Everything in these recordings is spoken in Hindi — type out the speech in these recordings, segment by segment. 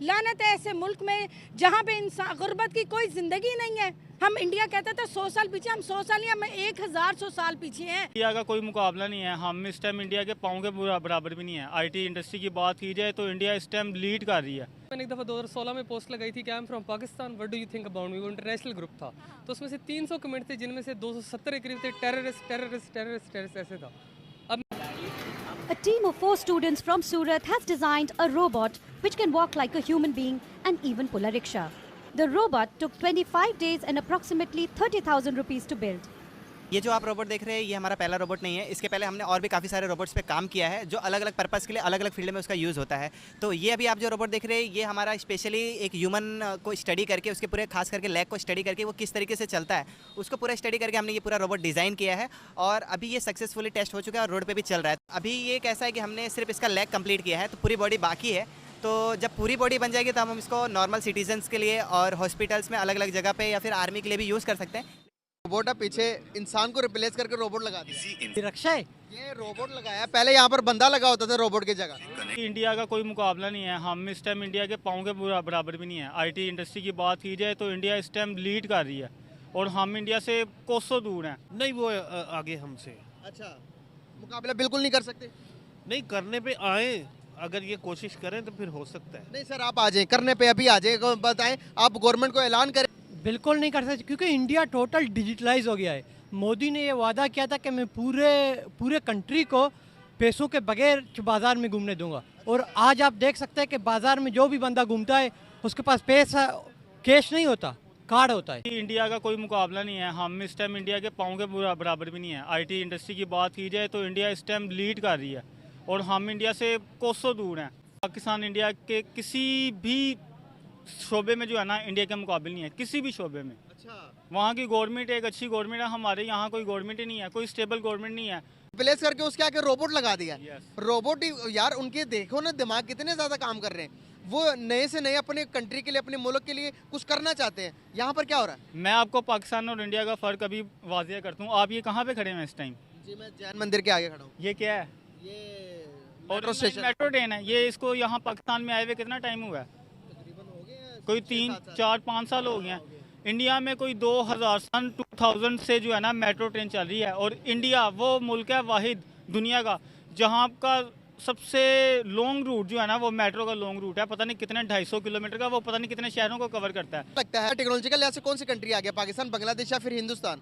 लानत है ऐसे मुल्क में जहाँ पे इंसान गुर्बत की कोई जिंदगी नहीं है। हम इंडिया कहते थे 100 साल पीछे, हम 100 साल नहीं, हम 1100 साल पीछे हैं। इंडिया का कोई मुकाबला नहीं है। हम इस टाइम इंडिया के पाँव के बराबर भी नहीं है। आईटी इंडस्ट्री की बात की जाए तो इंडिया इस टाइम लीड कर रही है। मैंने एक दफ़ा 2016 में पोस्ट लगाई थी कि I am from Pakistan, what do you think about me. वो इंटरनेशनल ग्रुप था, तो उसमें से 300 कमेंट थे जिनमें से 270 के करीब थे टेररिस्ट टेररिस्ट टेररिस्ट टेररिस्ट ऐसे था। A team of 4 students from Surat has designed a robot which can walk like a human being and even pull a rickshaw. The robot took 25 days and approximately 30,000 rupees to build. ये जो आप रोबोट देख रहे हैं ये हमारा पहला रोबोट नहीं है। इसके पहले हमने और भी काफ़ी सारे रोबोट्स पे काम किया है जो अलग अलग पर्पज़ के लिए अलग अलग फील्ड में उसका यूज़ होता है। तो ये अभी आप जो रोबोट देख रहे हैं ये हमारा स्पेशली एक ह्यूमन को स्टडी करके उसके पूरे खास करके लेग को स्टडी करके वो किस तरीके से चलता है उसको पूरा स्टडी करके हमने ये पूरा रोबोट डिज़ाइन किया है और अभी ये सक्सेसफुली टेस्ट हो चुका है और रोड पर भी चल रहा है। अभी ये कैसा है कि हमने सिर्फ इसका लेग कंप्लीट किया है, तो पूरी बॉडी बाकी है। तो जब पूरी बॉडी बन जाएगी तो हम इसको नॉर्मल सिटीजन्स के लिए और हॉस्पिटल्स में अलग अलग जगह पे या फिर आर्मी के लिए भी यूज़ कर सकते हैं। रोबोट है, पीछे इंसान को रिप्लेस करके रोबोट लगा दिया। रक्षा है ये रोबोट लगाया, पहले यहाँ पर बंदा लगा होता था रोबोट की जगह। इंडिया का कोई मुकाबला नहीं है। हम इस टाइम इंडिया के पाँव के बराबर भी नहीं है। आईटी इंडस्ट्री की बात की जाए तो इंडिया इस टाइम लीड कर रही है और हम इंडिया से कोसों दूर हैं। नहीं, वो आगे हमसे। अच्छा, मुकाबला बिल्कुल नहीं कर सकते? नहीं, करने पे आए, अगर ये कोशिश करें तो फिर हो सकता है। नहीं सर, आप आ जाएं, करने पे अभी आ जाए, बताएं, आप गवर्नमेंट को ऐलान करें। बिल्कुल नहीं कर सकते क्योंकि इंडिया टोटल डिजिटलाइज हो गया है। मोदी ने ये वादा किया था कि मैं पूरे कंट्री को पैसों के बगैर बाज़ार में घूमने दूंगा, और आज आप देख सकते हैं कि बाज़ार में जो भी बंदा घूमता है उसके पास पैसा कैश नहीं होता, कार्ड होता है। इंडिया का कोई मुकाबला नहीं है। हम इस टाइम इंडिया के पाँव के बराबर भी नहीं है। आईटी इंडस्ट्री की बात की जाए तो इंडिया इस टाइम लीड कर रही है और हम इंडिया से कोसों दूर हैं। पाकिस्तान इंडिया के किसी भी शोबे में जो है ना इंडिया के मुकाबले नहीं है, किसी भी शोबे में। अच्छा, वहाँ की गवर्नमेंट एक अच्छी गवर्नमेंट है, हमारे यहाँ कोई गवर्नमेंट ही नहीं है, कोई स्टेबल गवर्नमेंट नहीं है। रिप्लेस करके उसके आगे रोबोट लगा दिया। Yes. रोबोट ही यार, उनके देखो ना दिमाग कितने ज़्यादा काम कर रहे हैं। वो नए से नए अपने कंट्री के लिए, अपने मुल्क के लिए कुछ करना चाहते हैं। यहाँ पर क्या हो रहा है? मैं आपको पाकिस्तान और इंडिया का फ़र्क अभी वाजिया करता हूँ। आप ये कहाँ पे खड़े हैं इस टाइम? जी, मैं जैन मंदिर के आगे खड़ा हूँ। ये क्या है? ये और मेट्रो ट्रेन है। ये इसको यहाँ पाकिस्तान में आए हुए कितना टाइम हुआ है? कोई 3, 4, 5 साल हो गए हैं। इंडिया में कोई 2000 से जो है ना मेट्रो ट्रेन चल रही है और इंडिया वो मुल्क है वाहिद दुनिया का जहाँ का सबसे लॉन्ग रूट जो है ना वो मेट्रो का लॉन्ग रूट है। पता नहीं कितने 250 किलोमीटर का, वो पता नहीं कितने शहरों को कवर करता है। लगता है टेक्नोलॉजिकल लिहाज से कौन सी कंट्री आ गया, पाकिस्तान, बांग्लादेश या फिर हिंदुस्तान?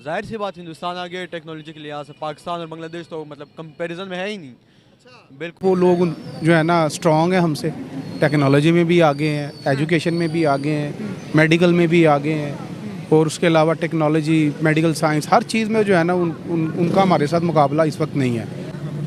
जाहिर सी बात हिंदुस्तान आ गया टेक्नोलॉजी के लिहाज से। पाकिस्तान और बांग्लादेश तो मतलब कंपैरिजन में है ही नहीं। बिल्कुल, वो लोग जो है ना स्ट्रॉन्ग है हमसे, टेक्नोलॉजी में भी आगे हैं, एजुकेशन में भी आगे हैं, मेडिकल में भी आगे हैं, और उसके अलावा टेक्नोलॉजी, मेडिकल साइंस, हर चीज़ में जो है ना उनका हमारे साथ मुकाबला इस वक्त नहीं है।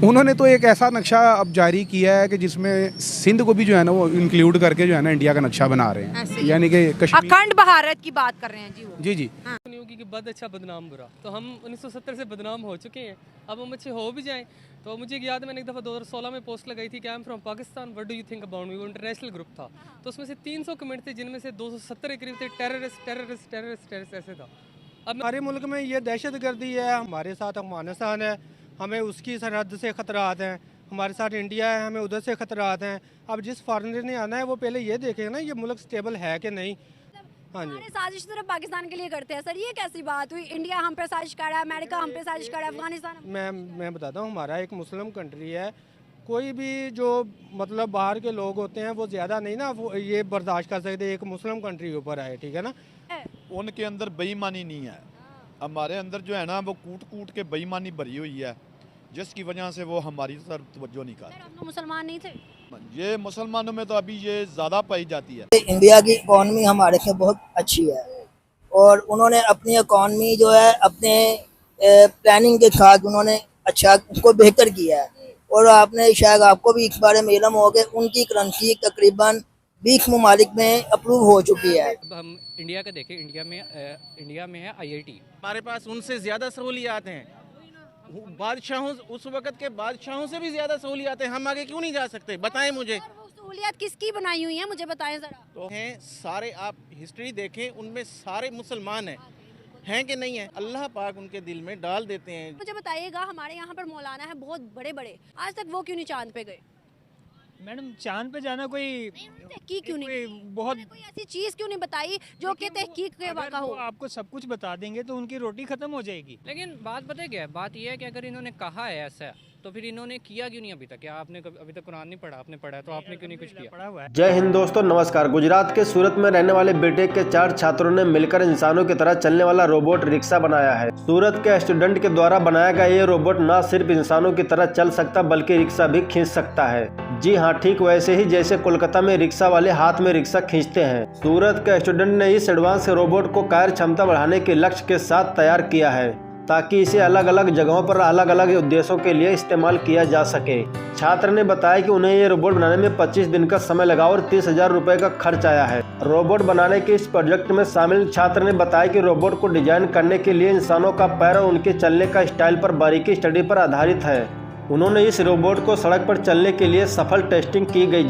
उन्होंने तो एक ऐसा नक्शा अब जारी किया है कि जिसमें सिंध को भी जो है ना वो इंक्लूड करके जो है ना इंडिया का नक्शा बना रहे हैं, यानी कि कश्मीर, अखंड भारत की बात कर रहे हैं जी वो। जी। नहीं होगी कि बद अच्छा बदनाम बुरा, तो हम 1970 से बदनाम हो चुके हैं, अब हम अच्छे हो भी जाएं। तो मुझे याद है मैंने एक दफ़ा 2016 में पोस्ट लगाई थी कि I am from Pakistan, what do you think about me. वो इंटरनेशनल ग्रुप था, तो उसमें से 300 कमेंट थे जिनमें से 270 के करीब थे टेररिस्ट टेररिस्ट टेररिस्ट टेररिस्ट ऐसे था। अब हमारे मुल्क में ये दहशतगर्दी है, हमारे साथ अफगानिस्तान है, हमें उसकी सरहद से ख़तरात हैं, हमारे साथ इंडिया है, हमें उधर से ख़तरात हैं। अब जिस फॉरेनर ने आना है वो पहले ये देखेगा ना ये मुल्क स्टेबल है कि नहीं। हाँ जी, साजिश सिर्फ पाकिस्तान के लिए करते हैं सर, ये कैसी बात हुई? इंडिया हम पे साजिश कर रहा है, अमेरिका हम पे साजिश कर रहा है, अफगानिस्तान। मैं बताता हूँ, हमारा एक मुस्लिम कंट्री है, कोई भी जो मतलब बाहर के लोग होते हैं वो ज़्यादा नहीं ना वो ये बर्दाश्त कर सकते एक मुस्लिम कंट्री के ऊपर आए, ठीक है ना। उनके अंदर बेईमानी नहीं है, हमारे अंदर जो है ना वो कूट कूट के बेईमानी भरी हुई है, जिसकी वजह से वो हमारी तरफ तवज्जो नहीं करते। हम मुसलमान नहीं थे, ये मुसलमानों में तो अभी ये ज़्यादा पाई जाती है। इंडिया की इकॉनमी हमारे से बहुत अच्छी है और उन्होंने अपनी इकॉनमी जो है अपने प्लानिंग के साथ उन्होंने अच्छा उसको बेहतर किया है। और आपने शायद आपको भी इस बारे में इल्म हो कि उनकी करेंसी तकरीबन 20 ममालिक में अप्रूव हो चुकी है। अब हम इंडिया का देखें, इंडिया में है IIT, हमारे पास उनसे ज़्यादा सहूलियात हैं, बादशाहों उस वक्त के बादशाहों से भी ज़्यादा सहूलियात हैं। हम आगे क्यों नहीं जा सकते, बताएं मुझे। वो सहूलियत किसकी बनाई हुई है मुझे बताएं जरा। तो हैं सारे, आप हिस्ट्री देखें उनमें सारे मुसलमान हैं कि नहीं है, अल्लाह पाक उनके दिल में डाल देते हैं। मुझे बताइएगा, हमारे यहाँ पर मौलाना है बहुत बड़े बड़े, आज तक वो क्यों नहीं चांद पे गए? मैडम चांद पे जाना कोई तहकीक क्यों नहीं बहुत कोई ऐसी चीज क्यों नहीं बताई जो कि तहकीक के वाक़ा हो? आपको सब कुछ बता देंगे तो उनकी रोटी खत्म हो जाएगी। लेकिन बात पता है क्या है, बात यह है कि अगर इन्होंने कहा है ऐसा तो फिर इन्होंने किया क्यों नहीं अभी तक? क्या आपने अभी तक कुरान नहीं पढ़ा? आपने पढ़ा है तो आपने क्यों नहीं कुछ किया? पढ़ा हुआ है। जय हिंद दोस्तों, नमस्कार। गुजरात के सूरत में रहने वाले बीटेक के 4 छात्रों ने मिलकर इंसानों की तरह चलने वाला रोबोट रिक्शा बनाया है। सूरत के स्टूडेंट के द्वारा बनाया गया ये रोबोट न सिर्फ इंसानों की तरह चल सकता बल्कि रिक्शा भी खींच सकता है। जी हाँ, ठीक वैसे ही जैसे कोलकाता में रिक्शा वाले हाथ में रिक्शा खींचते हैं। सूरत के स्टूडेंट ने इस एडवांस रोबोट को कार्य क्षमता बढ़ाने के लक्ष्य के साथ तैयार किया है ताकि इसे अलग अलग जगहों पर अलग अलग उद्देश्यों के लिए इस्तेमाल किया जा सके। छात्र ने बताया कि उन्हें ये रोबोट बनाने में 25 दिन का समय लगा और 30,000 रुपए का खर्च आया है। रोबोट बनाने के इस प्रोजेक्ट में शामिल छात्र ने बताया कि रोबोट को डिजाइन करने के लिए इंसानों का पैर और उनके चलने का स्टाइल पर बारीकी स्टडी पर आधारित है। उन्होंने इस रोबोट को सड़क पर चलने के लिए सफल टेस्टिंग की गई